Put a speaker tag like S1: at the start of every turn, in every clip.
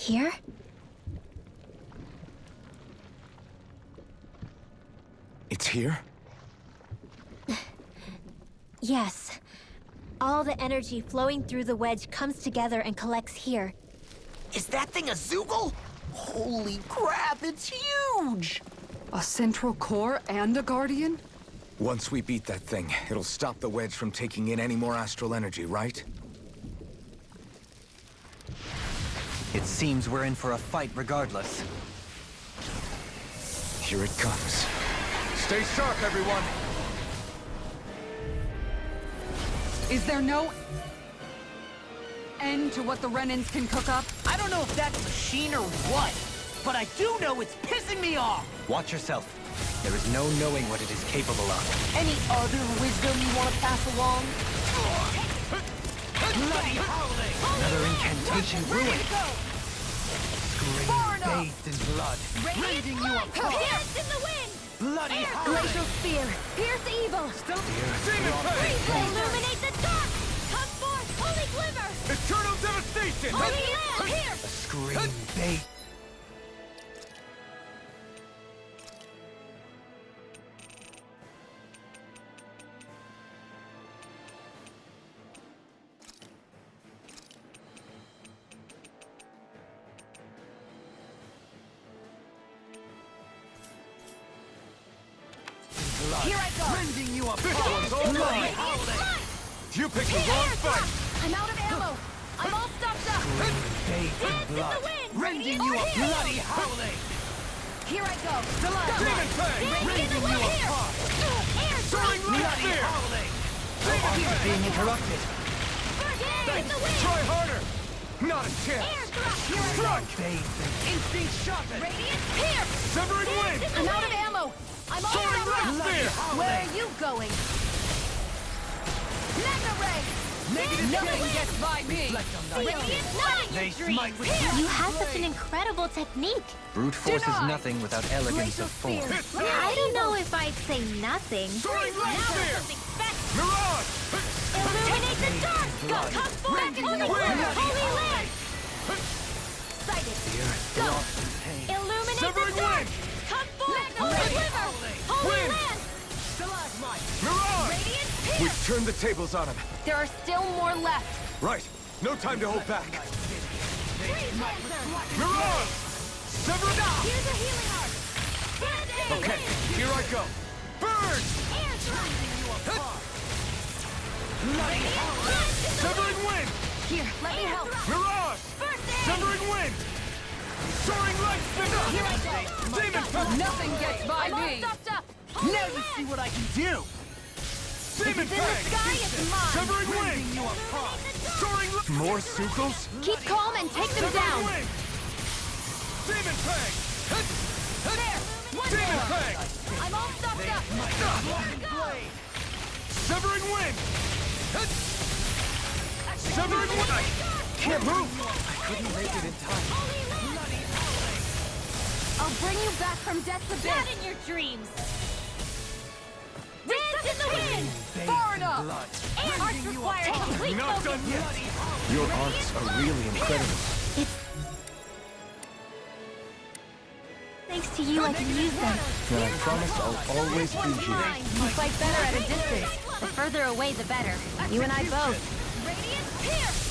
S1: Here?
S2: It's here?
S1: Yes. All the energy flowing through the wedge comes together and collects here.
S3: Is that thing a Zoogle? Holy crap, it's huge!
S4: A central core and a guardian?
S2: Once we beat that thing, it'll stop the wedge from taking in any more astral energy, right?
S3: It seems we're in for a fight regardless.
S2: Here it comes. Stay sharp, everyone!
S4: Is there no end to what the Renans can cook up?
S5: I don't know if that's a machine or what, but I do know it's pissing me off!
S3: Watch yourself. There is no knowing what it is capable of.
S5: Any other wisdom you want to pass along? Bloody howling!
S3: Another incantation ruined.
S5: Far
S3: Scream
S5: enough!
S3: bathed in blood.
S5: Rending you apart!
S1: Pierce in the wind!
S5: Bloody howling!
S1: Glacial spear! Pierce evil! Illuminate the dark! Come forth, holy glimmer!
S2: Eternal devastation!
S1: Holy lamp! Here!
S3: A scream bathed.
S5: Here I go! Rending you apart!
S2: Bloody
S5: howling!
S2: You picked the wrong fight!
S1: I'm out of ammo! I'm all stopped up!
S3: Bathed in
S1: Dance in
S3: blood.
S1: the wind!
S5: Rending you a bloody howling!
S1: Here I go!
S2: Demon Fang!
S1: Rending you apart! Air
S2: Soaring
S1: strike!
S2: light
S5: Bloody
S2: spear!
S5: howling!
S3: Arms being interrupted.
S1: Dance in the wind!
S2: Try harder! Not a
S1: Air
S2: chance!
S1: thrust! Here I go!
S2: Strike!
S3: Bathed in
S5: Instinct sharpened!
S1: Radiant pierce!
S2: Severing wind!
S1: I'm out of ammo! I'm all
S2: Soaring
S1: out
S2: light
S1: of
S2: spear!
S1: Where are you going? Mega ray!
S4: Nothing gets by me!
S1: Radiant
S5: They
S1: night!
S5: smite with
S1: You have such an incredible technique.
S3: brute force is
S4: Denied.
S3: nothing without elegance
S1: Glacial
S3: of form.
S1: spear. I don't know if I'd say nothing.
S2: Soaring light
S1: Now
S2: spear!
S1: something special.
S2: Mirage!
S1: Illuminate the dark! Come forth, holy glimmer! Holy land! Sighted. Go! Illuminate
S2: Severing
S1: the dark!
S2: wind!
S1: Come forth, holy glimmer! Holy
S2: Wind!
S1: land!
S2: Mirage!
S1: Radiant pierce!
S2: We've turned the tables on him.
S1: There are still more left.
S2: Right. No time to hold back.
S1: Freeze Lancer!
S2: Mirage! Sever down!
S1: Here's a healing art!
S2: Okay, here I go. Burn!
S1: Air thrust! Radiant
S2: Severing wind!
S1: Here, let me help.
S2: Mirage!
S1: First aid!
S2: Severing wind! Soaring light spinner!
S1: Here I go!
S2: Demon Fang!
S4: Nothing gets by
S1: I'm all
S4: me!
S1: stopped up!
S5: Now you see what I can do!
S2: Demon
S1: It's in the
S2: Fang!
S1: sky, it's mine!
S2: Severing wind!
S5: You apart!
S2: Soaring light... More Sukos?
S1: Keep calm and take them
S2: Severing
S1: down!
S2: wind! Demon Fang!
S1: There! One
S2: Demon
S1: more!
S2: Fang!
S1: I'm all stopped up!
S5: Blade!
S2: Severing wind! Severing wind! Can't move!
S3: I couldn't make it in time.
S1: I'll bring you back from death's abyss! Not in your dreams! Dance in the wind! Far enough! And arts require complete
S2: Not
S1: focus!
S2: done yet! Your arts are really incredible.
S1: Thanks to you, I can use them.
S2: And I promise I'll always be here.
S1: You fight better at a distance. The further away, the better. You and I both. Radiant pierce!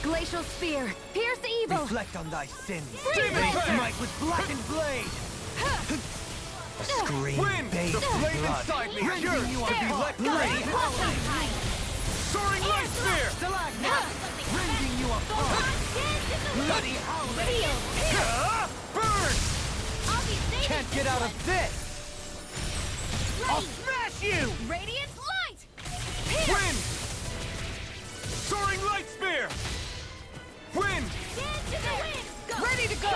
S1: Glacial spear! Pierce evil!
S5: Reflect on thy sins!
S1: Freeze Lancer!
S5: Smite with blackened blade!
S3: A scream
S2: Wind!
S3: bathed
S2: The
S3: in
S2: flame
S3: blood.
S2: inside me!
S5: Rending
S2: Yours!
S5: you
S2: To be
S5: apart!
S2: let
S5: Bloody
S2: free!
S5: howling!
S2: Soaring light spear!
S5: Stalagmite! Rending you apart! Bloody howling!
S2: Ah! Burn!
S5: Can't get out of this! I'll smash you!
S1: Radiant light!
S2: Wind! Soaring light spear! Wind!
S1: Ready to go!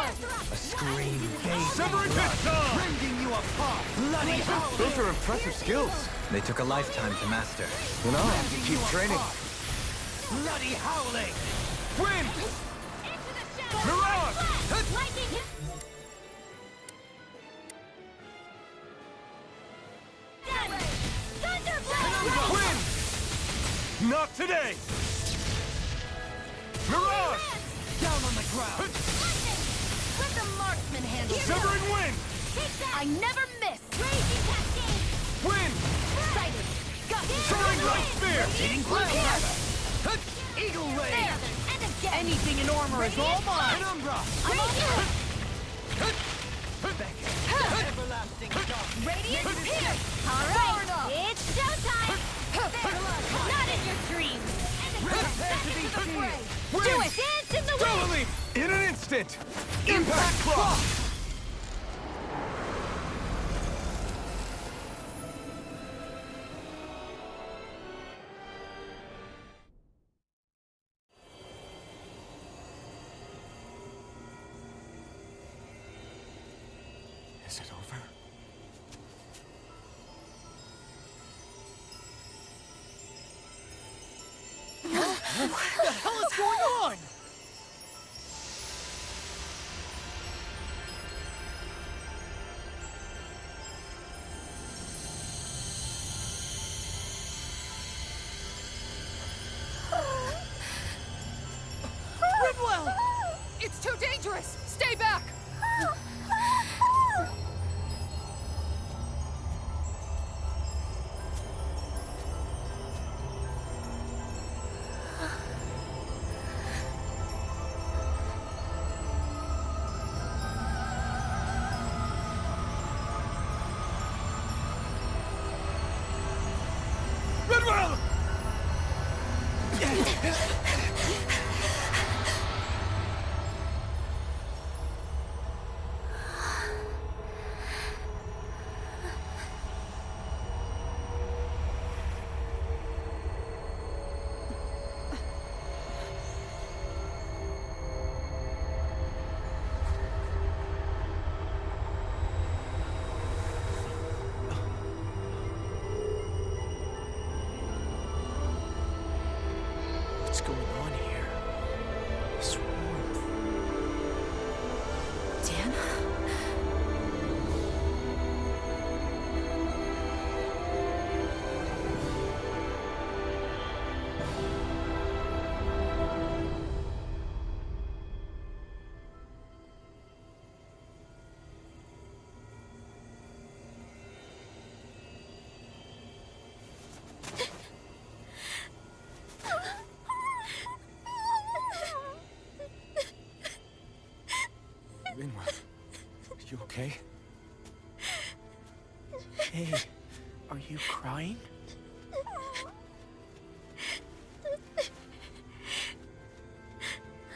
S3: A scream bathed in
S2: Severing
S3: blood.
S2: pistol!
S5: Rending you apart! Bloody howling!
S2: Those are impressive skills.
S3: They took a lifetime to master.
S2: You know, keep training.
S5: Bloody howling!
S2: Wind! Mirage! Wind! Not today! Mirage!
S5: Down on the ground!
S1: Let the marksman handle it.
S5: Severing wind!
S1: Take that! I never miss! Raging cascade!
S5: Wind!
S1: Sighted! Got it!
S5: Soaring light spear!
S3: Hitting ground!
S5: Eagle ray!
S1: There! And again!
S3: Anything in armor is all mine!
S5: Penumbra!
S1: I'm on you!
S5: Everlasting dark!
S1: Radiant pierce! Alright! It's showtime! Not in your dreams!
S5: Prepare to be
S1: Into the
S5: seized!
S1: fray!
S5: Wind!
S1: Do it! Dance in the wind!
S5: Double leap! In an instant! Impact cross! Is it over? What the hell is going on?
S4: Rinwell! It's too dangerous! Stay back!
S5: Redwell! What's going on here? This warmth. Rinwell, you okay? Hey, are you crying?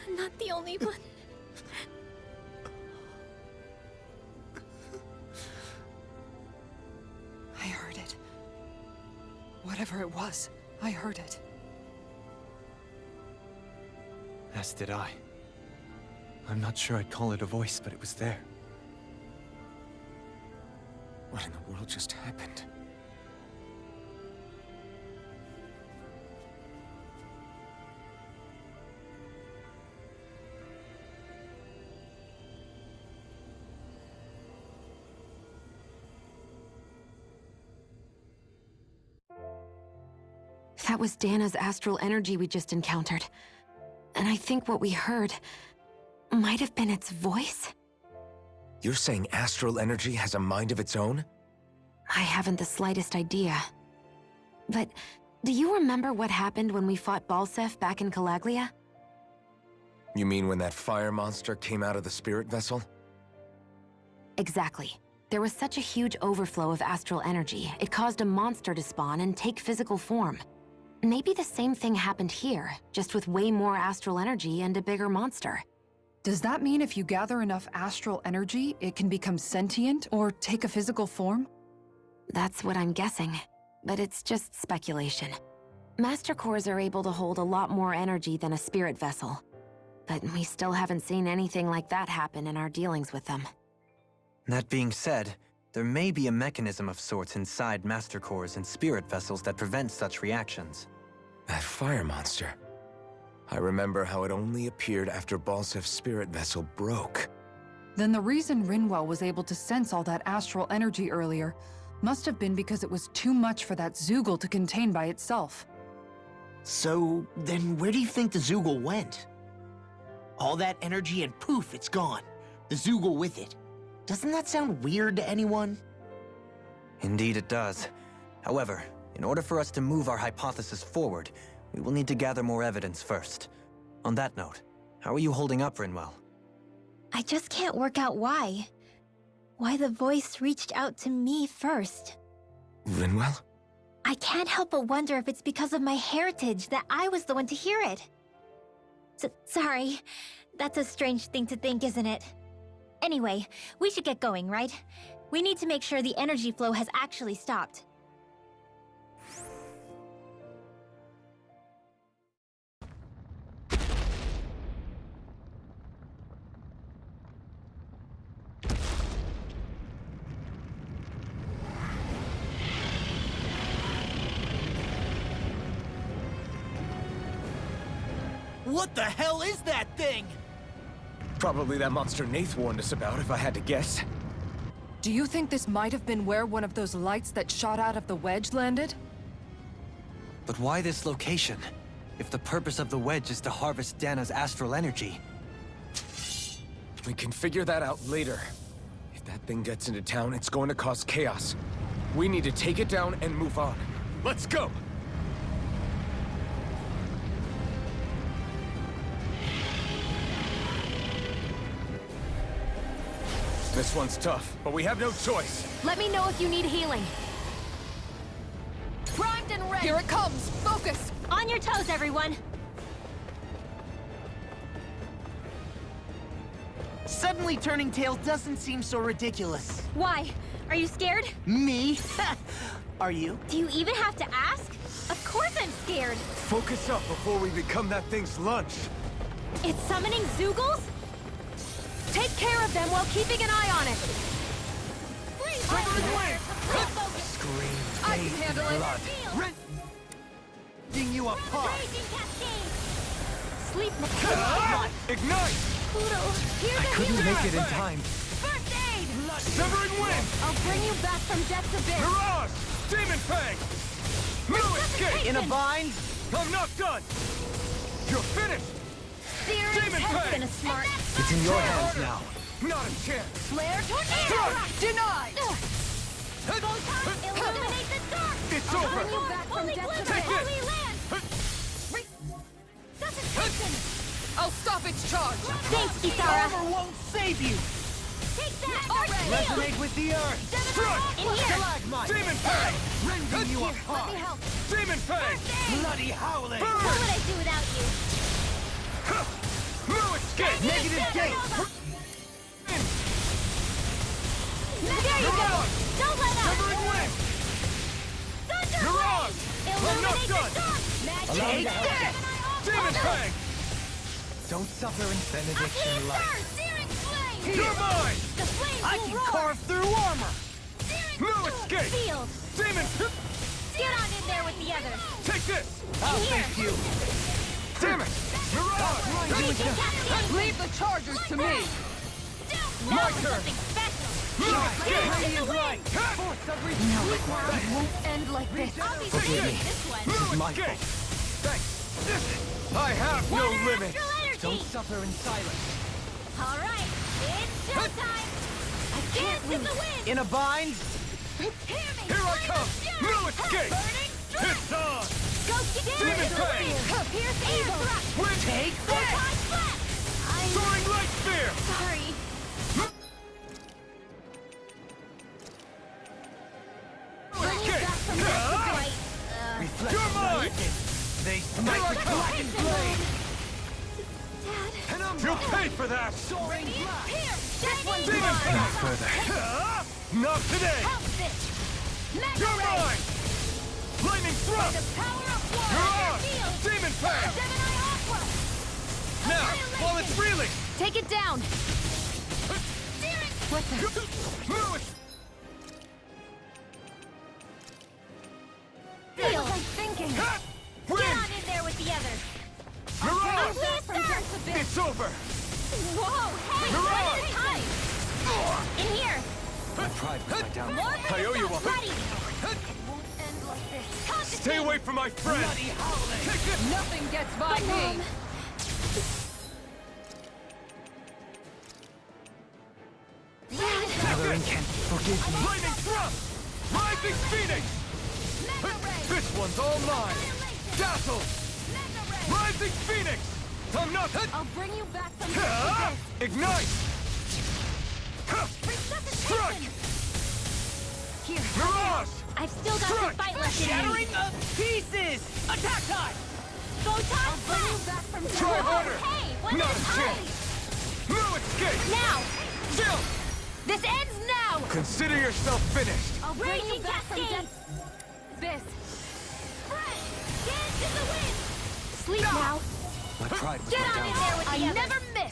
S6: I'm not the only one.
S4: I heard it. Whatever it was, I heard it.
S5: As did I. I'm not sure I'd call it a voice, but it was there. What in the world just happened?
S1: That was Dana's astral energy we just encountered. And I think what we heard might have been its voice?
S2: You're saying astral energy has a mind of its own?
S1: I haven't the slightest idea. But do you remember what happened when we fought Balseph back in Calaglia?
S2: You mean when that fire monster came out of the spirit vessel?
S1: Exactly. There was such a huge overflow of astral energy, it caused a monster to spawn and take physical form. Maybe the same thing happened here, just with way more astral energy and a bigger monster.
S4: Does that mean if you gather enough astral energy, it can become sentient or take a physical form?
S1: That's what I'm guessing, but it's just speculation. Master cores are able to hold a lot more energy than a spirit vessel, but we still haven't seen anything like that happen in our dealings with them.
S7: That being said, there may be a mechanism of sorts inside Master Cores and spirit vessels that prevent such reactions.
S2: That fire monster. I remember how it only appeared after Balsef's spirit vessel broke.
S4: Then the reason Rinwell was able to sense all that astral energy earlier must have been because it was too much for that Zoogle to contain by itself.
S3: So, then where do you think the Zoogle went? All that energy and poof, it's gone. The Zoogle with it. Doesn't that sound weird to anyone?
S7: Indeed it does. However, in order for us to move our hypothesis forward, we will need to gather more evidence first. On that note, how are you holding up, Rinwell?
S6: I just can't work out why. Why the voice reached out to me first.
S2: Rinwell?
S6: I can't help but wonder if it's because of my heritage that I was the one to hear it. Sorry. That's a strange thing to think, isn't it? Anyway, we should get going, right? We need to make sure the energy flow has actually stopped.
S5: What the hell is that thing?
S2: Probably that monster Nath warned us about, if I had to guess.
S4: Do you think this might have been where one of those lights that shot out of the Wedge landed?
S7: But why this location? If the purpose of the Wedge is to harvest Dana's astral energy.
S2: We can figure that out later. If that thing gets into town, it's going to cause chaos. We need to take it down and move on. Let's go! This one's tough, but we have no choice.
S1: Let me know if you need healing.
S4: Primed and ready! Here it comes! Focus!
S6: On your toes, everyone!
S3: Suddenly turning tail doesn't seem so ridiculous.
S6: Why? Are you scared?
S3: Me? Are you?
S6: Do you even have to ask? Of course I'm scared!
S2: Focus up before we become that thing's lunch.
S6: It's summoning Zoogles?
S1: Take care of them while keeping an eye on it.
S2: Scream,
S4: I can handle it.
S2: blood.
S5: Rending you apart.
S6: Sleep
S2: Ignite!
S7: I couldn't make it in time.
S1: First aid!
S2: Severing wind!
S1: I'll bring you back from death's abyss.
S2: Mirage! Demon Fang! No escape!
S5: In a bind?
S2: I'm not done! You're finished! Demon
S6: has
S2: Fang!
S6: been a smart.
S7: It's in your hands now.
S2: Not a chance!
S1: Flare tornado!
S2: Strike!
S4: Denied!
S6: Illuminate the dark!
S2: It's
S1: Bring
S2: over!
S1: you back from
S6: Holy
S1: death's
S6: glimmer!
S2: Take
S1: abyss.
S2: this!
S6: Holy land! Suscitation!
S4: I'll stop its charge!
S6: Thanks, Isara!
S5: Armor won't save you.
S6: Take that!
S5: Resonate with the earth.
S2: Strike!
S6: In here!
S5: Stalagmite.
S2: Demon Fang!
S5: Rending you
S6: Let me
S5: apart.
S6: help.
S2: Demon Fang!
S5: Bloody howling.
S6: What
S2: Burn!
S6: would I do without you?
S2: No escape!
S5: Negative gate.
S6: There you go! Don't let up!
S2: Severing wind!
S6: Thunder!
S2: Mirage! I'm not
S6: Illuminate the
S2: done!
S6: dark! Magic!
S5: Take
S6: that!
S2: Demon Fang!
S7: Don't suffer in benediction
S6: Here,
S7: light.
S6: sir! Searing flame!
S2: You're mine!
S6: The flames
S5: I
S6: will
S5: can
S6: roar!
S5: carve through armor.
S6: Searing
S2: No
S6: field!
S2: escape!
S6: Field!
S2: Demon!
S6: Get on in there with the others!
S2: Take this!
S5: I'll
S6: Here.
S5: thank you.
S2: Damn it! Mirage!
S6: Raging cascade!
S4: Leave the chargers to me!
S6: Now
S2: My
S6: for
S2: turn.
S6: something special!
S2: No escape!
S5: Radiant light. Force of retreat.
S4: It won't end like this.
S6: I'll be
S7: Forgive
S6: sure
S7: me.
S6: this one!
S2: No
S7: is my
S2: escape!
S7: fault.
S2: Thanks! I have no
S6: Water
S2: limits!
S6: astral energy!
S7: Don't suffer in silence.
S6: All right, it's showtime! I can't win! The wind!
S5: In a bind.
S6: Hear me!
S2: Here I
S6: Flame
S2: come!
S6: of fury!
S2: No escape!
S6: Burning strike!
S2: It's on!
S6: Go get
S2: Demon Fang!
S6: Pierce eagle!
S2: Wind!
S5: Take
S6: Photon blast! I'm
S2: Soaring Light Spear!
S6: sorry. Bring you back from death's abyss.
S5: Reflect.
S2: You're mine!
S5: They
S2: Here
S5: smite
S2: I
S5: with
S2: come!
S5: blackened blade.
S6: Dad,
S2: You'll pay for that!
S5: Soaring blast.
S6: this one's
S2: Demon
S6: mine!
S2: Fang!
S7: Further.
S2: Not today!
S6: Help this! Mega
S2: You're
S6: ray!
S2: mine! Lightning
S6: The
S2: Thrust!
S6: power of water!
S2: You're on!
S6: Field!
S2: Demon Fang!
S6: Gemini Aqua!
S2: Now, while it's reeling!
S1: Take it down.
S6: What the?
S2: No es-
S6: Field! I'm thinking.
S2: Ha!
S6: Get
S2: Wind!
S6: on in there with the others.
S2: Mirage!
S6: Blast from death's abyss.
S2: It's over!
S6: Whoa! Hey!
S2: Mirage!
S6: One at a time! In here!
S7: My pride was my downfall.
S6: More
S2: I owe you one.
S6: Ready! It won't end like this.
S2: Stay away from my friend!
S5: Bloody howling.
S2: Take this!
S4: Nothing gets by
S6: But,
S4: me!
S6: Mom,
S5: Suffering can forgive me.
S2: Lightning thrust! Rising Phoenix! This one's all mine! Dazzle! Rising Phoenix! I'm not...
S1: I'll bring you back from
S2: Ignite! Struck!
S1: Here.
S2: Mirage!
S6: I've still got some fight left in me.
S5: Shattering of pieces! Attack time!
S6: Photon
S1: Bring you
S6: blast!
S1: back from
S2: Try harder!
S6: Hey, what
S2: Not
S6: is
S2: a chance! No escape!
S6: Now!
S2: Still!
S6: This ends now!
S2: Consider yourself finished!
S1: I'll bring you
S6: Raging
S1: back from
S6: cascade!
S1: This.
S6: Dance in the wind! Sleep now!
S7: My pride was
S6: Get
S7: my
S6: on in
S7: downfall.
S6: there with the
S1: I
S6: others.
S1: never miss.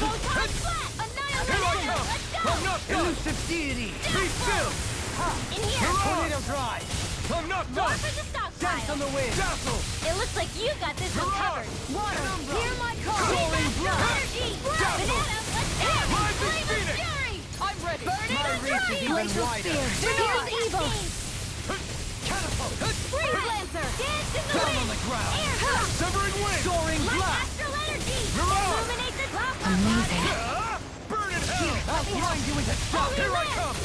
S6: Photon flat!
S2: Here I
S6: Annihilation!
S2: come!
S6: Let's go!
S2: I'm not done!
S5: Elusive deity!
S2: Be still!
S6: In here!
S5: Tornado drive!
S2: I'm not
S6: More
S2: done!
S6: for the
S5: Dance on
S6: stockpile!
S5: the wind!
S2: Dazzle!
S6: It looks like you got this one covered!
S1: Water. Hear my call.
S6: Soaring blood! Energy!
S2: Dazzle!
S6: Banana! Let's dance!
S2: Rising
S6: Flame of
S2: Phoenix!
S6: fury!
S1: I'm ready.
S6: Burn it
S5: My
S6: and
S5: reach is
S6: dry!
S5: even
S1: Glacial
S5: wider!
S1: spear. Here's evil.
S5: Catapult!
S6: Freeze Lancer! Dance in the
S5: Down
S6: wind!
S5: on the ground!
S6: Air drop!
S2: Severing wind!
S5: Soaring
S6: Light
S5: blast!
S6: astral energy!
S2: Mirage!
S6: Illuminate the top!
S1: Amazing.
S2: Burn in hell!
S5: I'll grind you into dust!
S2: Here I come!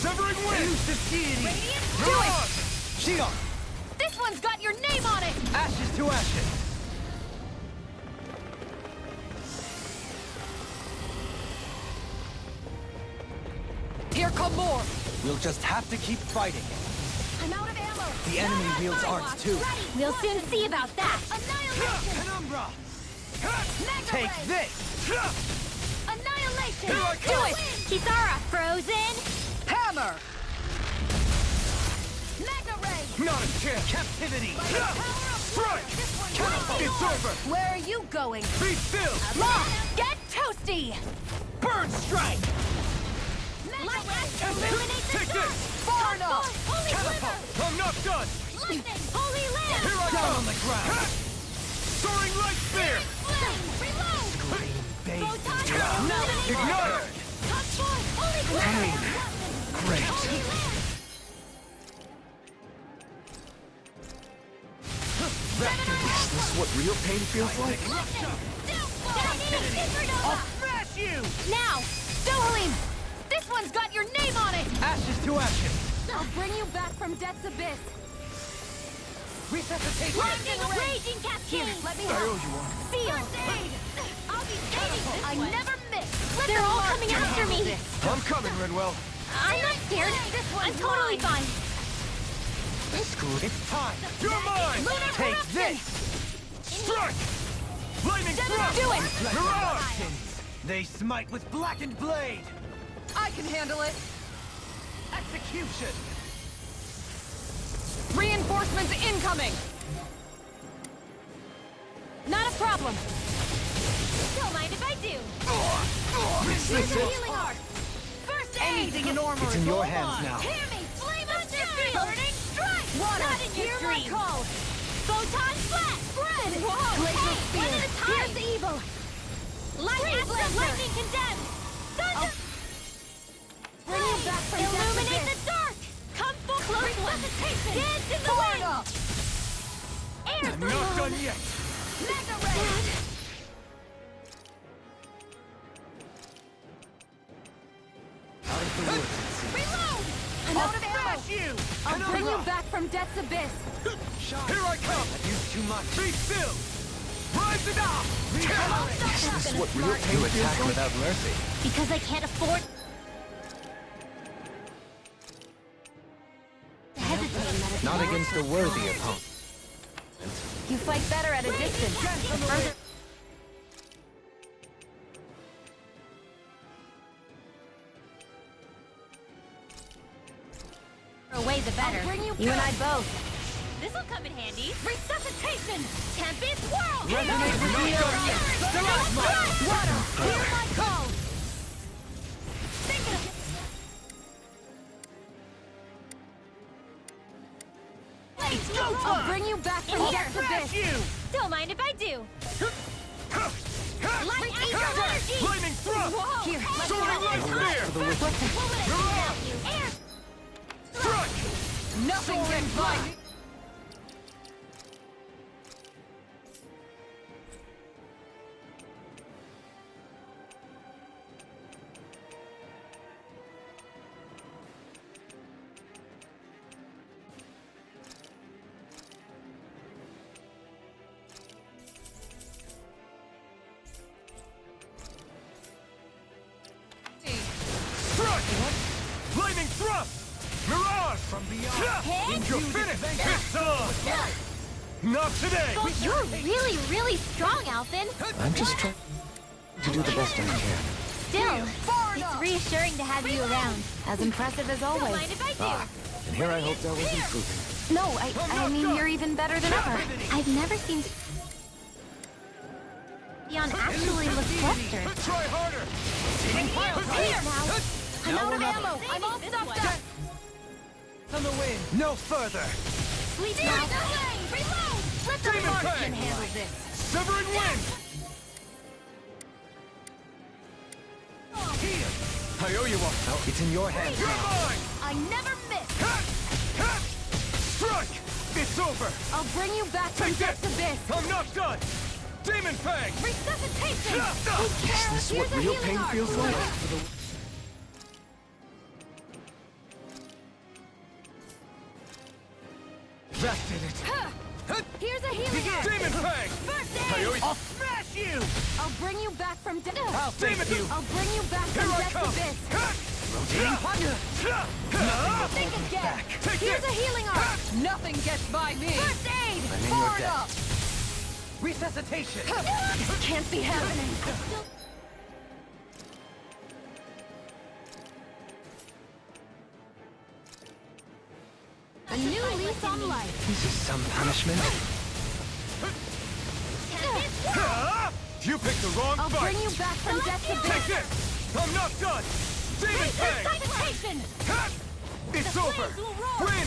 S2: Severing wind!
S5: Elusive deity!
S6: Radiant!
S2: Mirage!
S5: Shield!
S6: This one's got your name on it!
S5: Ashes to ashes!
S1: Here come more.
S7: We'll just have to keep fighting.
S1: I'm out of ammo.
S7: The enemy wields arts too.
S6: We'll soon see about that!
S1: Annihilation.
S5: Penumbra!
S1: Mega
S5: Take
S1: ray.
S5: this!
S1: Annihilation.
S2: Here I
S1: Do
S2: come.
S1: it.
S6: Kisara, frozen!
S1: Hammer. Mega ray.
S2: Not a chance!
S5: Captivity!
S2: Strike! It's over!
S1: Where are you going?
S2: Be still!
S1: Lock. Get toasty.
S5: Bird strike!
S6: Light illuminate the
S2: Take
S6: dark!
S2: this!
S1: Far enough.
S6: Holy
S2: Catapult! I'm not done!
S6: Lightning! Holy land!
S2: Here I
S5: Down
S2: come!
S5: on the ground!
S2: Soaring light spear!
S6: Flame! Reload!
S5: Base
S6: Photon!
S2: Ignite!
S6: Touch force! Holy ground!
S5: Great!
S6: Holy land!
S2: Is this what real pain feels like?
S5: I'll smash you!
S6: Now!
S1: Dohalim. This one's got your name on it.
S5: Ashes to ashes!
S1: I'll bring you back from death's abyss.
S5: Resuscitation!
S6: Lightning raging cascade!
S1: Here, let me
S2: I
S1: help.
S2: owe you one.
S1: Seal.
S6: I'll be saving this
S1: I
S6: one.
S1: never miss.
S6: They're all coming after me!
S2: I'm coming, Renwell.
S6: I'm not scared! I'm totally fine!
S5: It's time!
S2: You're mine!
S6: Lunar
S5: Take
S6: corruption!
S5: this!
S2: Strike! Lightning thrust!
S1: Do it.
S2: Mirage!
S5: They smite with blackened blade!
S1: I can handle it.
S5: Execution!
S1: Reinforcements incoming. Not a problem.
S6: Don't mind if I do!
S2: Is this it?
S6: Healing art! First aid!
S5: Anything in armor
S7: It's
S5: is
S7: in your
S5: all
S7: hands
S5: mine.
S7: now.
S6: Hear me! Flame of fury! Burning strike!
S1: Water.
S6: Not in your
S1: Hear my
S6: dreams!
S1: call.
S6: Photon flat! Spread! Whoa!
S1: Glacial
S6: Hey,
S1: spear.
S6: one at a time!
S1: Here's the evil.
S6: Lightning
S1: Lancer.
S6: lightning condemned! Thunder!
S1: Bring you back from
S6: Illuminate
S1: death's
S6: the dark! Come for close one! Dance in the
S1: Far
S6: wind!
S1: enough.
S6: Air
S2: I'm not done yet!
S1: Mega ray.
S7: Out of the woods, it seems.
S6: Reload!
S1: I'm out of ammo.
S5: Smash you!
S1: I'll bring you back from death's abyss.
S2: Here I come!
S7: Used too much.
S2: Be still! Rise it up!
S7: Is this what real pain feels like? You attack without mercy.
S6: Because I can't afford to hesitate.
S7: Not against a worthy opponent.
S1: You fight better at a distance. Further.
S6: Away the better.
S1: I'll bring you
S6: and I
S1: back.
S6: both. This'll come in handy. Resuscitation! Tempest whirl!
S5: Resonate with the earth! Stalagmite!
S1: Water. Hear my call.
S5: It's go time!
S1: I'll bring you back from death's
S5: Smash
S1: abyss.
S5: you!
S6: Don't mind if I do. Light astral energy!
S2: Lightning thrust!
S1: Here.
S2: Soaring light spear!
S6: What would I do without you? Air!
S2: Strike!
S1: Nothing can fight.
S2: Mirage!
S5: From beyond.
S2: You're finished! It's on! Not today!
S6: You're really, really strong, Alphen.
S7: I'm just trying to do the best I can.
S6: Still, it's reassuring to have you around.
S1: As impressive as
S6: Don't
S1: always.
S6: mind if I do.
S2: And here I hoped I was improving.
S1: No, I mean, you're even better than ever.
S6: I've never seen Dion actually look flustered.
S2: Try harder!
S6: Here now.
S5: I'm out of
S6: ammo. I'm all stocked up.
S5: On the wind. No further.
S6: Sleep now. Reload. Let the
S2: Demon
S6: marksman
S2: Fang!
S6: handle this.
S2: Severing wind!
S5: Here.
S2: I owe you one.
S5: It's in your hands
S2: You're
S5: now.
S2: mine!
S6: I never miss.
S2: Cut! Cut! Strike! It's over!
S6: I'll bring you back
S2: Take this!
S6: abyss.
S2: I'm not done! Demon Fang!
S6: Resuscitation.
S2: Is this what real pain feels like? That did it!
S6: Here's a healing
S5: Begin.
S2: Demon Fang!
S6: First
S2: I
S6: aid.
S2: owe you...
S5: I'll smash you!
S6: I'll bring you back from death.
S5: I'll thank
S2: Demon-
S5: you.
S6: I'll bring you back
S2: Here
S6: from
S2: I
S6: death's
S2: come!
S6: abyss.
S5: Rotating punch.
S6: Think again.
S2: Take
S6: Here's
S2: this!
S6: a healing art.
S4: Nothing gets by me!
S6: First aid.
S5: I'm in your
S6: Forward
S5: debt.
S6: up.
S5: Resuscitation.
S6: This can't be happening. A new lease on life.
S5: This is some punishment.
S2: You picked the wrong
S6: I'll
S2: fight!
S6: bring you back from death's
S2: Take
S6: abyss.
S2: this! I'm not done! Demon Fang!
S6: Resuscitation.
S2: It's
S6: The
S2: over!
S6: flames will roar.
S2: Win!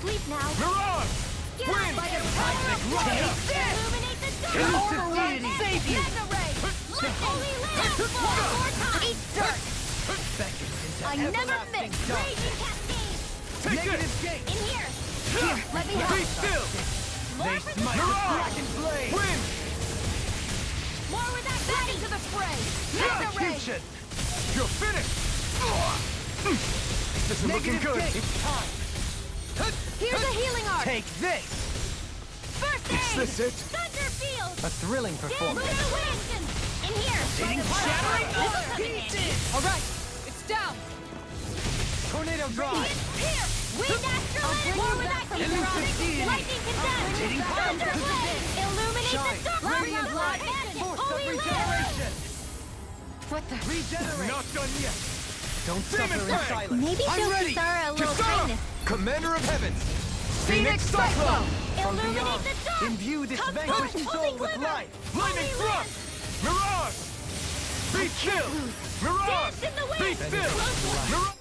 S6: Sleep now.
S2: Mirage!
S6: Get
S2: Win!
S6: up by the power of
S5: Take
S6: light.
S5: this.
S6: Illuminate the dark.
S5: Elusive
S6: Override
S5: deity.
S6: and
S5: Save you.
S6: Mega ray. Let holy lamp fall one more time. Eat dirt.
S5: Beckons into
S6: I never
S5: everlasting
S6: miss.
S5: darkness.
S6: Raging cascade.
S2: Take
S5: Negative
S2: this!
S5: gate.
S6: In here. Here, let me
S2: Be
S6: help.
S2: still!
S5: They smite with
S2: Mirage!
S5: blackened blade.
S2: Win!
S6: More with that back into the fray. Mega ray.
S5: Execution.
S2: You're finished! This isn't looking
S5: Negative
S2: good!
S5: gate. It's time.
S6: Here's a healing art.
S5: Take this.
S6: First aid.
S2: Is this it?
S6: Thunder field.
S5: A thrilling performance.
S6: Lunar wind. In here.
S5: Shattering
S6: Pieces.
S4: All right, it's down!
S5: Tornado drive.
S6: Here. Wind astral. More with that
S5: Elusive deity.
S6: lightning condemned.
S5: Rotating
S6: Thunder
S5: punch.
S6: blade. Illuminate
S5: Shine.
S6: the dark.
S5: Radiant light. Force of
S6: Holy lamp.
S5: regeneration.
S4: What the?
S5: Regenerate.
S2: Not done yet!
S5: Don't
S2: Demon
S5: suffer in
S2: Fang.
S5: silence.
S6: Maybe
S2: I'm
S6: show
S2: ready.
S6: Kisara a little
S2: Kisara!
S6: kindness.
S2: Commander of Heavens!
S4: Phoenix Cyclone!
S5: From
S6: Illuminate
S5: beyond,
S6: the dark.
S5: imbue this
S6: Come
S5: vanquished
S6: forth,
S5: soul
S6: holy
S5: with
S6: glimmer.
S5: life.
S2: Lightning
S6: Holy
S2: thrust! Mirage! Be still! Mirage!
S6: Dance in the
S2: Be
S6: wind.
S2: still!
S6: Close
S2: Mirage!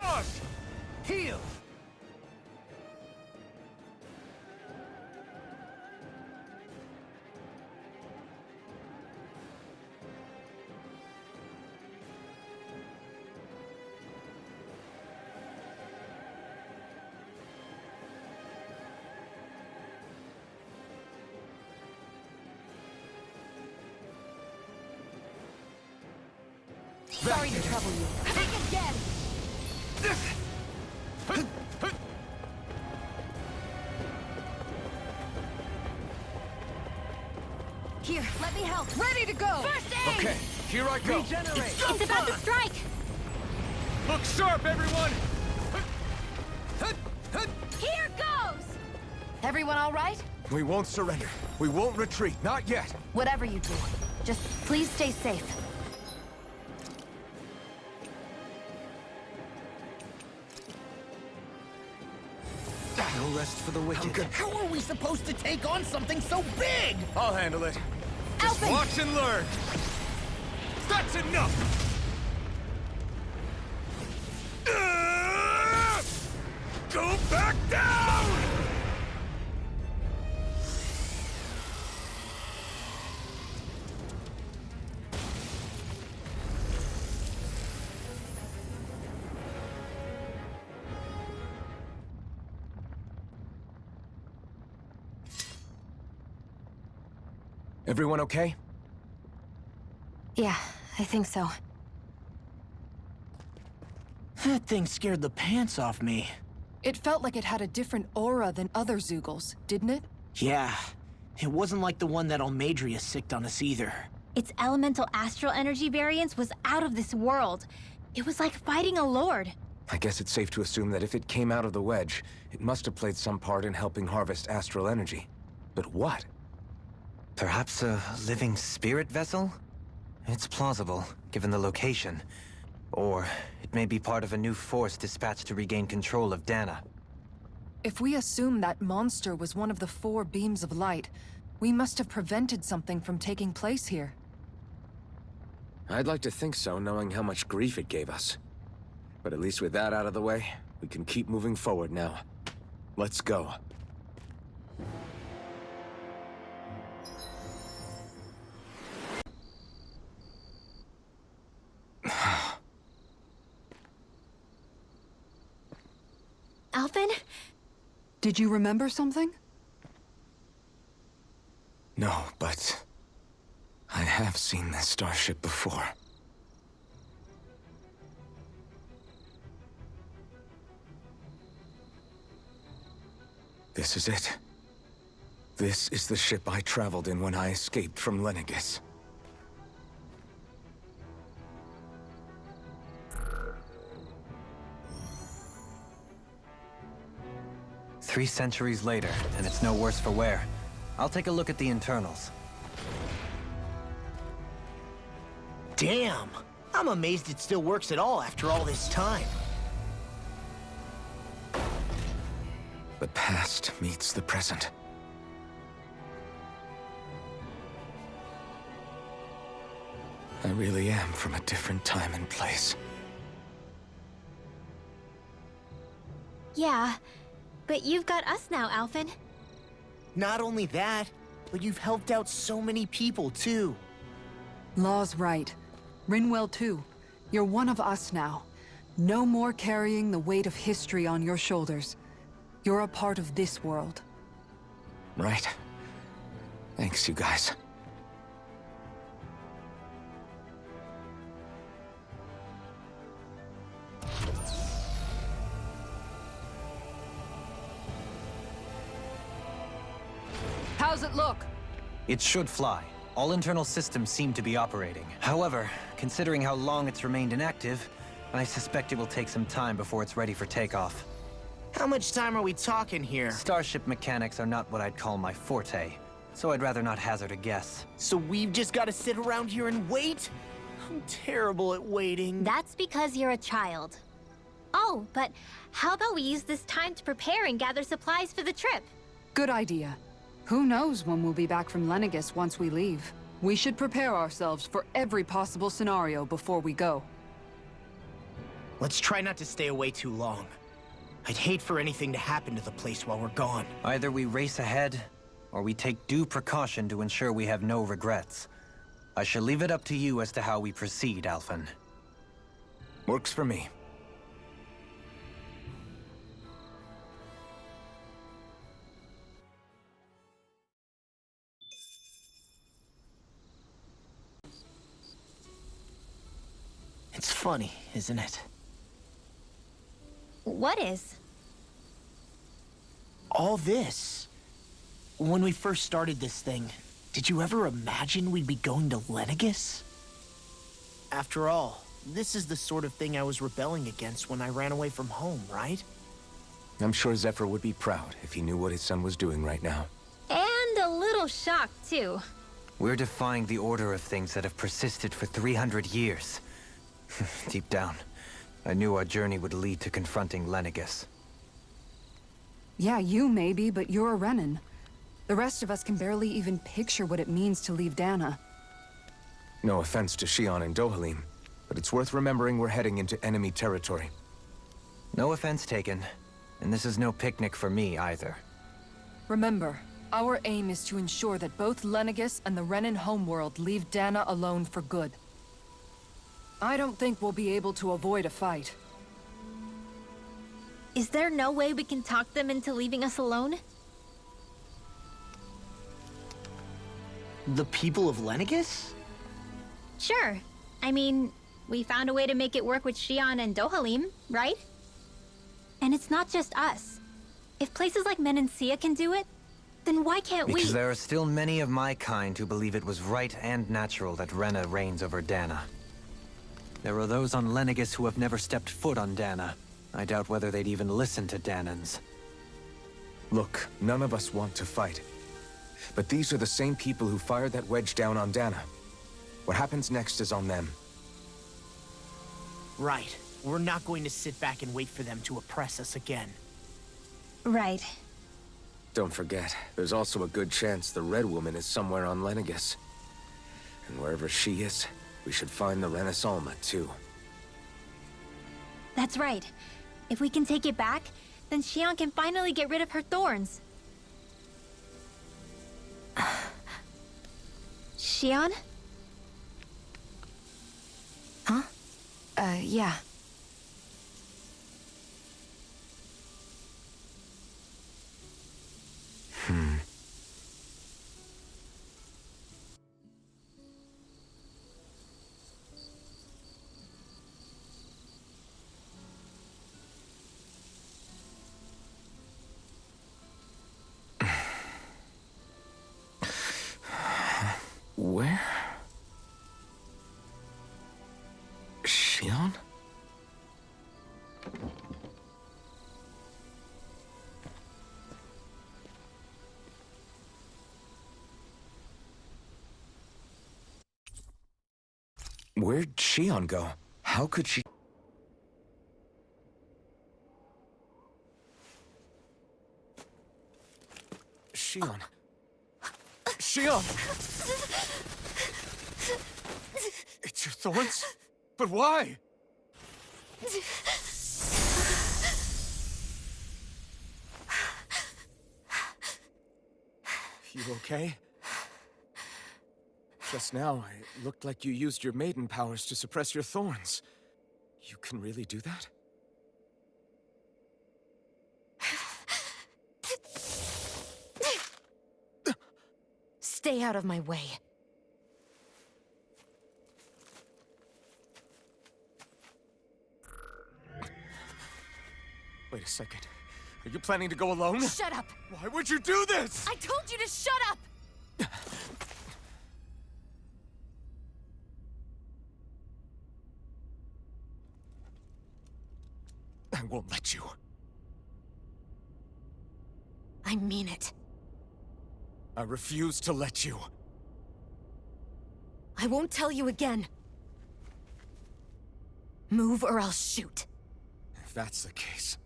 S5: Charge! Heal!
S4: Sorry to trouble you.
S6: Think again!
S4: Here, let me help. Ready to go!
S6: First aid!
S2: Okay, here I go.
S5: Regenerate!
S6: It's about to strike!
S2: Look sharp, everyone!
S6: Here goes!
S1: Everyone all right?
S2: We won't surrender. We won't retreat, not yet.
S1: Whatever you do, just please stay safe.
S7: No rest for the wicked.
S3: How are we supposed to take on something so big?
S2: I'll handle it. Just
S1: Alvin!
S2: watch and learn. That's enough! Go back down! Everyone okay?
S1: Yeah, I think so.
S3: That thing scared the pants off me.
S4: It felt like it had a different aura than other Zeugles, didn't it?
S3: Yeah, it wasn't like the one that Almadria sicked on us either.
S6: Its elemental astral energy variance was out of this world. It was like fighting a lord.
S2: I guess it's safe to assume that if it came out of the Wedge, it must have played some part in helping harvest astral energy. But what?
S7: Perhaps a living spirit vessel? It's plausible, given the location. Or it may be part of a new force dispatched to regain control of Dana.
S4: If we assume that monster was one of the 4 beams of light, we must have prevented something from taking place here.
S2: I'd like to think so, knowing how much grief it gave us. But at least with that out of the way, we can keep moving forward now. Let's go.
S6: Alvin?
S4: Did you remember something?
S2: No, but I have seen this starship before. This is it. This is the ship I traveled in when I escaped from Lenegis.
S7: Three centuries later, and it's no worse for wear. I'll take a look at the internals.
S3: Damn! I'm amazed it still works at all after all this time.
S2: The past meets the present. I really am from a different time and place.
S6: Yeah, but you've got us now, Alvin.
S3: Not only that, but you've helped out so many people, too.
S4: Law's right. Rinwell too. You're one of us now. No more carrying the weight of history on your shoulders. You're a part of this world.
S2: Right. Thanks, you guys.
S4: How's it look?
S7: It should fly. All internal systems seem to be operating. However, considering how long it's remained inactive, I suspect it will take some time before it's ready for takeoff.
S3: How much time are we talking here?
S7: Starship mechanics are not what I'd call my forte, so I'd rather not hazard a guess.
S3: So we've just got to sit around here and wait? I'm terrible at waiting.
S6: That's because you're a child. Oh, but how about we use this time to prepare and gather supplies for the trip?
S4: Good idea. Who knows when we'll be back from Lenegis once we leave? We should prepare ourselves for every possible scenario before we go.
S3: Let's try not to stay away too long. I'd hate for anything to happen to the place while we're gone.
S7: Either we race ahead, or we take due precaution to ensure we have no regrets. I shall leave it up to you as to how we proceed, Alphen.
S2: Works for me.
S3: It's funny, isn't it?
S6: What is?
S3: All this. When we first started this thing, did you ever imagine we'd be going to Lenegis? After all, this is the sort of thing I was rebelling against when I ran away from home, right?
S2: I'm sure Zephyr would be proud if he knew what his son was doing right now.
S6: And a little shocked, too.
S7: We're defying the order of things that have persisted for 300 years. Deep down, I knew our journey would lead to confronting Lenegis.
S4: Yeah, you maybe, but you're a Renan. The rest of us can barely even picture what it means to leave Dana.
S2: No offense to Shion and Dohalim, but it's worth remembering we're heading into enemy territory.
S7: No offense taken, and this is no picnic for me either.
S4: Remember, our aim is to ensure that both Lenegis and the Renan homeworld leave Dana alone for good. I don't think we'll be able to avoid a fight.
S6: Is there no way we can talk them into leaving us alone?
S3: The people of Lenegis?
S6: Sure. I mean, we found a way to make it work with Shion and Dohalim, right? And it's not just us. If places like Menancia can do it, then why can't we?
S7: Because there are still many of my kind who believe it was right and natural that Rena reigns over Dana. There are those on Lenegis who have never stepped foot on Dana. I doubt whether they'd even listen to Danans.
S2: Look, none of us want to fight. But these are the same people who fired that wedge down on Dana. What happens next is on them.
S3: Right. We're not going to sit back and wait for them to oppress us again.
S6: Right.
S2: Don't forget, there's also a good chance the Red Woman is somewhere on Lenegis. And wherever she is, we should find the Renaissance too.
S6: That's right. If we can take it back, then Shion can finally get rid of her thorns. Shion?
S1: Huh? Yeah.
S2: Where? Shion? Where'd Shion go? How could she... Shion. Shion! It's your thorns? But why? You okay? Just now, it looked like you used your maiden powers to suppress your thorns. You can really do that?
S1: Stay out of my way.
S2: Wait a second. Are you planning to go alone?
S1: Shut up!
S2: Why would you do this?
S1: I told you to shut up!
S2: I won't let you.
S1: I mean it.
S2: I refuse to let you.
S1: I won't tell you again. Move or I'll shoot.
S2: If that's the case,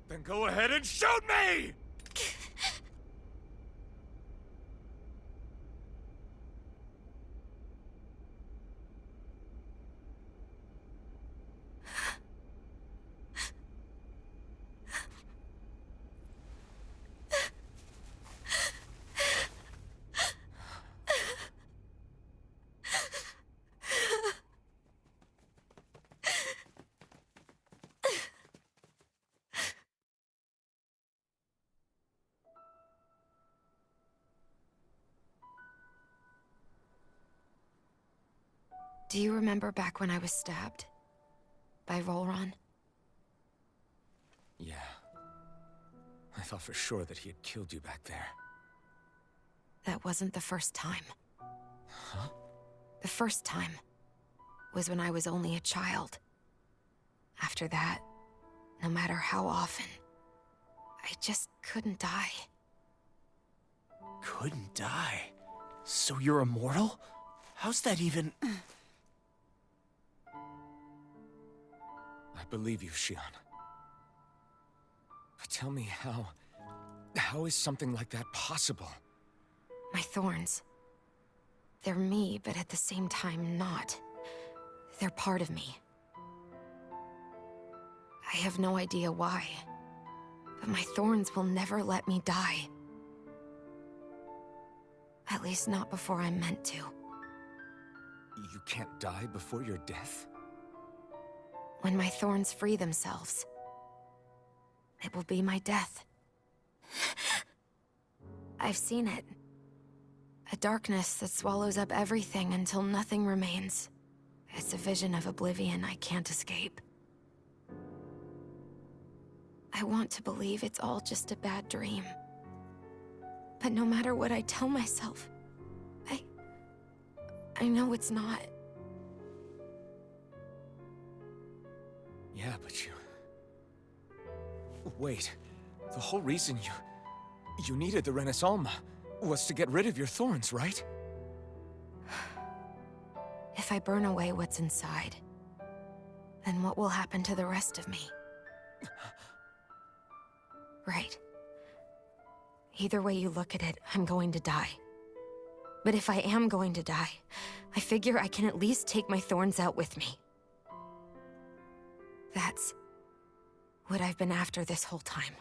S2: then go ahead and shoot me!
S1: Do you remember back when I was stabbed? By Volron?
S2: Yeah. I thought for sure that he had killed you back there.
S1: That wasn't the first time.
S2: Huh?
S1: The first time was when I was only a child. After that, no matter how often, I just couldn't die.
S3: Couldn't die? So you're immortal? How's that even...
S2: I believe you, Shion. But tell me how... How is something like that possible?
S1: My thorns. They're me, but at the same time not. They're part of me. I have no idea why, but my thorns will never let me die. At least not before I'm meant to.
S2: You can't die before your death?
S1: When my thorns free themselves, it will be my death. I've seen it. A darkness that swallows up everything until nothing remains. It's a vision of oblivion I can't escape. I want to believe it's all just a bad dream. But no matter what I tell myself, I know it's not.
S2: Yeah, but you... Wait. The whole reason you needed the Renaissance was to get rid of your thorns, right?
S1: If I burn away what's inside, then what will happen to the rest of me? Right. Either way you look at it, I'm going to die. But if I am going to die, I figure I can at least take my thorns out with me. That's what I've been after this whole time.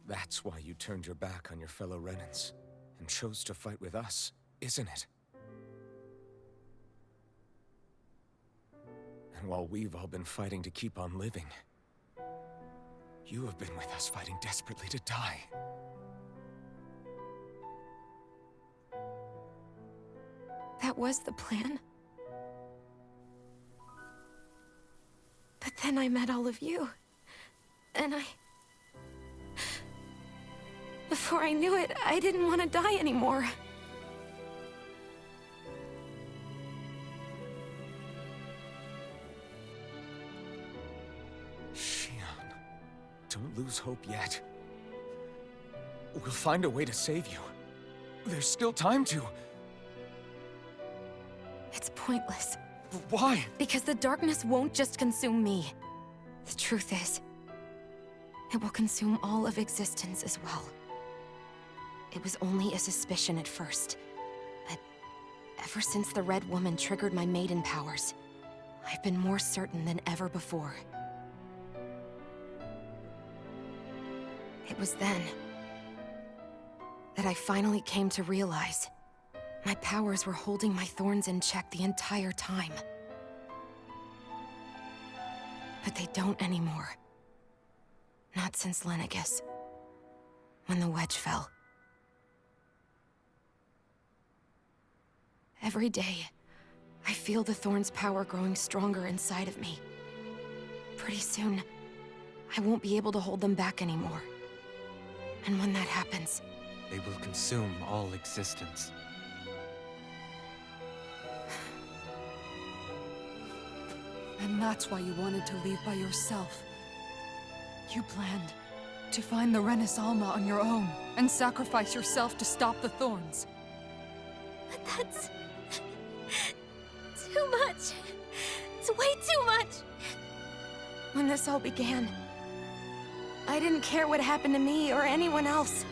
S2: That's why you turned your back on your fellow Renans and chose to fight with us, isn't it? And while we've all been fighting to keep on living, you have been with us fighting desperately to die.
S1: That was the plan. But then I met all of you. And before I knew it, I didn't want to die anymore.
S2: Shion, don't lose hope yet. We'll find a way to save you. There's still time to.
S1: It's pointless.
S2: Why?
S1: Because the darkness won't just consume me. The truth is, it will consume all of existence as well. It was only a suspicion at first, but ever since the Red Woman triggered my maiden powers, I've been more certain than ever before. It was then that I finally came to realize my powers were holding my thorns in check the entire time. But they don't anymore. Not since Lenegis, when the Wedge fell. Every day, I feel the thorn's power growing stronger inside of me. Pretty soon, I won't be able to hold them back anymore. And when that happens...
S7: They will consume all existence.
S4: And that's why you wanted to leave by yourself. You planned to find the Renaissance on your own and sacrifice yourself to stop the thorns.
S6: But that's... too much. It's way too much.
S1: When this all began, I didn't care what happened to me or anyone else.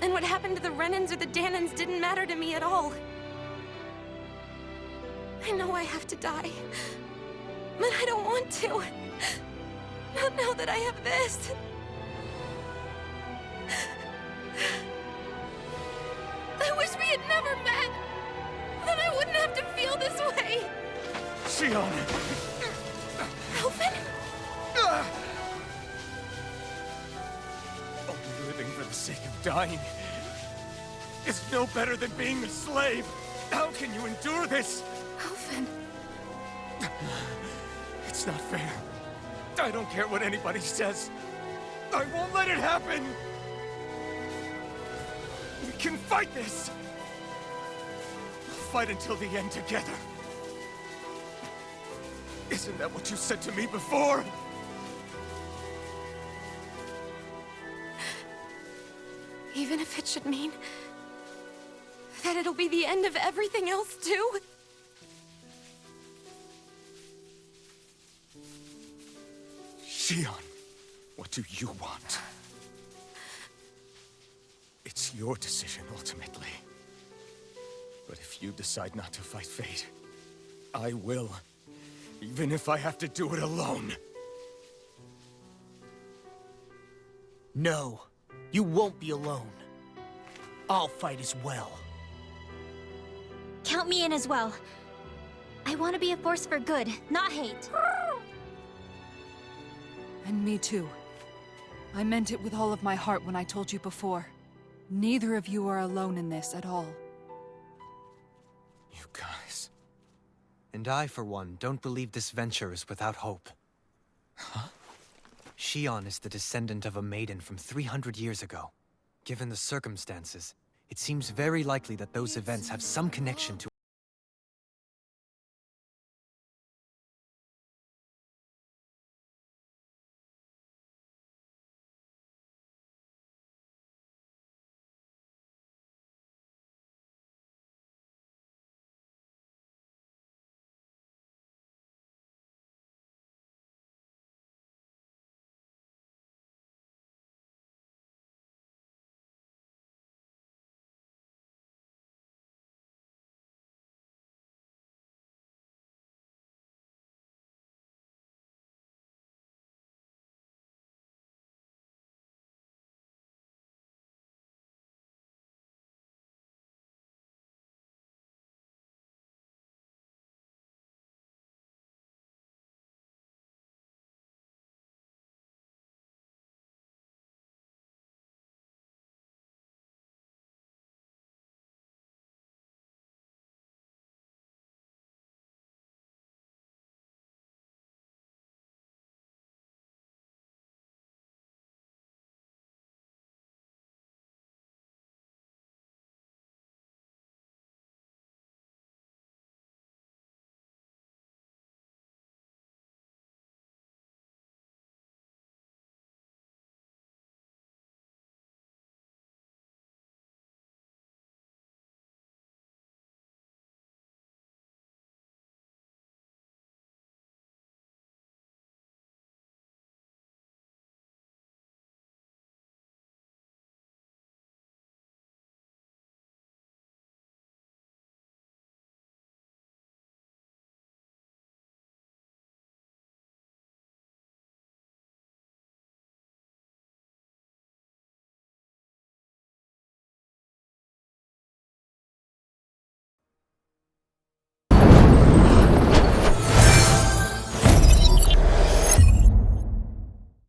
S1: And what happened to the Renans or the Danans didn't matter to me at all. I know I have to die, but I don't want to. Not now that I have this. I wish we had never met. Then I wouldn't have to feel this way.
S2: Shion!
S1: Alvin?
S2: Only living for the sake of dying. is no better than being a slave. How can you endure this?
S1: Alvin.
S2: It's not fair. I don't care what anybody says. I won't let it happen! We can fight this! We'll fight until the end together. Isn't that what you said to me before?
S1: Even if it should mean that it'll be the end of everything else, too?
S2: Shion, what do you want? It's your decision, ultimately. But if you decide not to fight fate, I will. Even if I have to do it alone.
S3: No, you won't be alone. I'll fight as well.
S6: Count me in as well. I want to be a force for good, not hate.
S4: And me too. I meant it with all of my heart when I told you before. Neither of you are alone in this at all.
S2: You guys...
S7: And I, for one, don't believe this venture is without hope.
S2: Huh?
S7: Shion is the descendant of a maiden from 300 years ago. Given the circumstances, it seems very likely that those events have some connection to